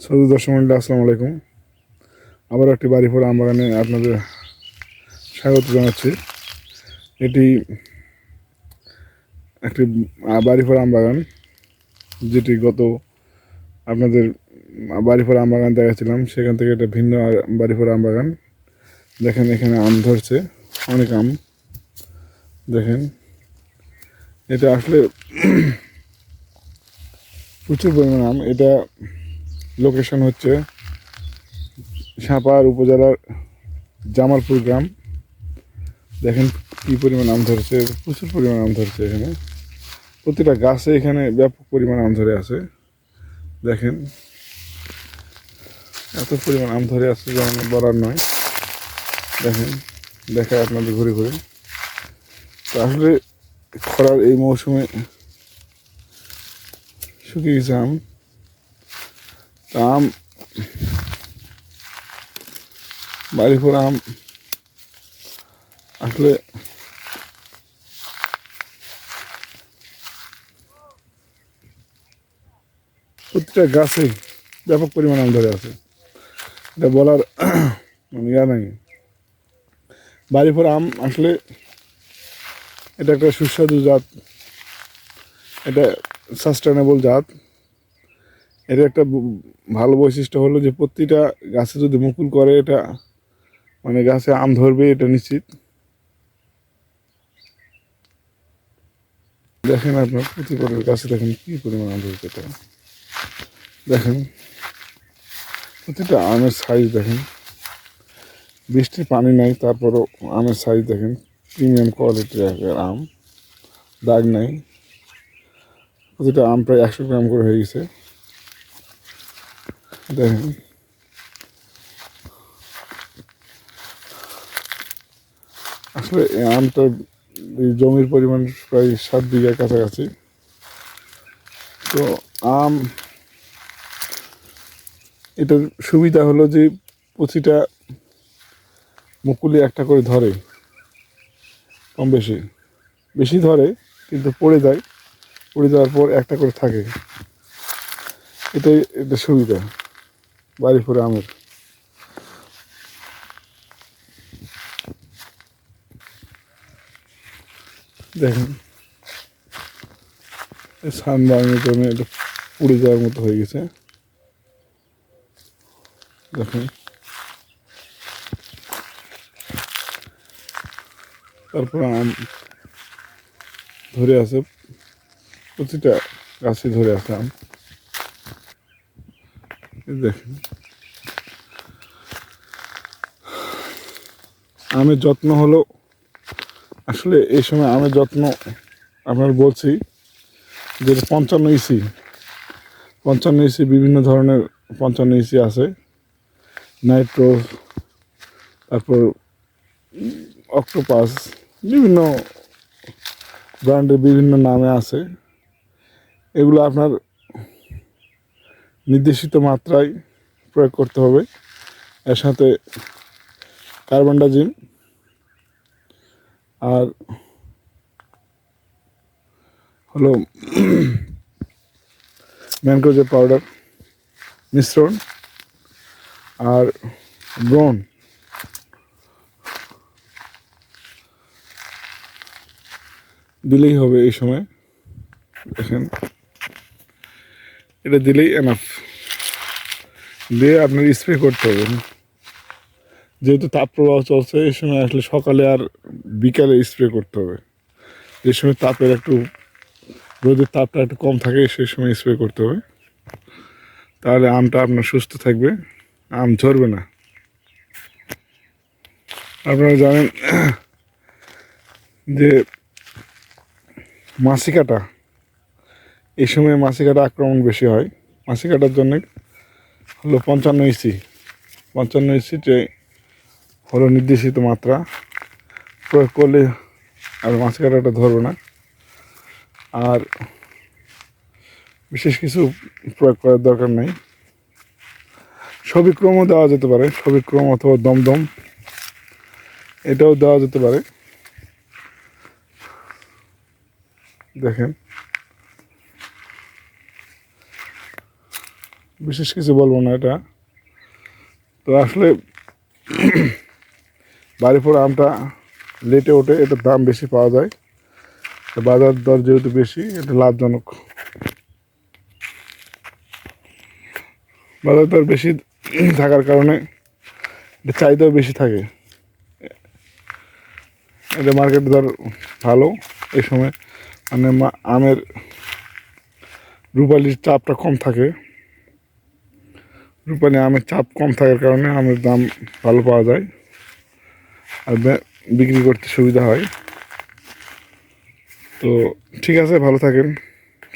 Saudi দর্শক মন্ডলী আসসালামু আলাইকুম। আবার একটি বাড়িপুর আম বাগানে আপনাদের স্বাগত জানাচ্ছি। এটি একটি বাড়িপুর আম বাগান, যেটি গত আপনাদের বাড়িপুর আম বাগান দেখাচ্ছিলাম, সেখান থেকে এটা ভিন্ন বাড়িপুর আম বাগান। দেখেন এখানে আম ধরছে, অনেক আম। দেখেন এটা আসলে প্রচুর পরিমাণ আম। এটা লোকেশন হচ্ছে সাপাহার উপজেলার জামালপুর গ্রাম। দেখেন কি পরিমাণ আম ধরেছে, প্রচুর পরিমাণ আম ধরেছে এখানে। প্রতিটা গাছে এখানে ব্যাপক পরিমাণ আম ধরে আছে। দেখেন এত পরিমাণ আম ধরে আছে যেমন বলার নয়। দেখেন, দেখায় আপনাদের ঘুরে ঘুরে। তো আসলে খরার এই মৌসুমে শুকিয়ে গেছে আম। তা আম, বাড়িপুর আম আসলে প্রতিটা গাছে ব্যাপক পরিমাণ আম ধরে আছে, এটা বলার মানে ইয়া নাই। বাড়িপুর আম আসলে এটা একটা সুস্বাদু জাত, এটা সাস্টেনেবল জাত। এটা একটা ভালো বৈশিষ্ট্য হলো যে প্রতিটা গাছে যদি মুকুল করে, এটা মানে গাছে আম ধরবে, এটা নিশ্চিত। দেখেন আপনার প্রতি গাছে দেখেন কি পরিমাণ আম ধরেছে। এটা দেখেন প্রতিটা আমের সাইজ দেখেন। বৃষ্টির পানি নাই, তারপরও আমের সাইজ দেখেন। প্রিমিয়াম কোয়ালিটির আম, দাগ নাই। প্রতিটা আম প্রায় 100 গ্রাম করে হয়ে গেছে। দেখেন আসলে এই আমটা, এই জমির পরিমাণ প্রায় 7 বিঘার কাছাকাছি। তো আম, এটার সুবিধা হলো যে প্রতিটা মুকুলি একটা করে ধরে, কম বেশি বেশি ধরে, কিন্তু পড়ে যায়। পড়ে যাওয়ার পর একটা করে থাকে। এটাই এটা সুবিধা বাড়িপুরে আমের। দেখেন সানবার্নের জন্য এটা পুড়ে যাওয়ার মতো হয়ে গেছে। দেখেন তারপর আম ধরে আছে, প্রতিটা গাছে ধরে আছে আম। দেখেন আমের যত্ন হলো, আসলে এই সময় আমের যত্ন আপনার বলছি যে 55 ইসি, 55 ইসি বিভিন্ন ধরনের 55 ইসি আছে, নাইট্রো, তারপর অক্টোপাস, বিভিন্ন ব্র্যান্ডের বিভিন্ন নামে আছে। এগুলো আপনার নির্দেশিত মাত্রায় প্রয়োগ করতে হবে। এর সাথে কার্বনডাজিম আর হলো ম্যানকোজেব পাউডার মিশ্রণ আর ব্রন দিলেই হবে এই সময়। দেখেন এটা দিলেই এনাফ। দিয়ে আপনার স্প্রে করতে হবে, যেহেতু তাপপ্রবাহ চলছে এই সময়। আসলে সকালে আর বিকালে স্প্রে করতে হবে, যে সময় তাপের একটু, রোদের তাপটা একটু কম থাকে, সেই সময় স্প্রে করতে হবে। তাহলে আমটা আপনার সুস্থ থাকবে, আম ঝরবে না। আপনারা জানেন যে মাছি কাটা, এই সময় মাছি কাটা আক্রমণ বেশি হয়। মাছি কাটার জন্য হলো 55 ইসি, 55 ইসিতে হলো নির্দেশিত মাত্রা প্রয়োগ করলে আর মাছি কাটাটা ধরবে না। আর বিশেষ কিছু প্রয়োগ করার দরকার নেই। সবিক্রমও দেওয়া যেতে পারে, সবিক্রম অথবা দমদম, এটাও দেওয়া যেতে পারে। দেখেন বিশেষ কিছু বলবো না এটা। তো আসলে বাড়িপুর আমটা লেটে ওঠে, এটার দাম বেশি পাওয়া যায়, তো বাজার দর যেহেতু বেশি, এটা লাভজনক। বাজার দর বেশি থাকার কারণে এটা চাহিদাও বেশি থাকে। এটা মার্কেট দর ভালো এই সময়, মানে আমের রূপালির চাপটা কম থাকে। রূপালি আমের চাপ কম থাকার কারণে আমের দাম ভালো পাওয়া যায়, আর বিক্রি করতে সুবিধা হয়। তো ঠিক আছে, ভালো থাকেন,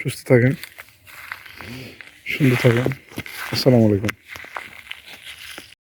সুস্থ থাকেন, সুন্দর থাকেন। আসসালামু আলাইকুম।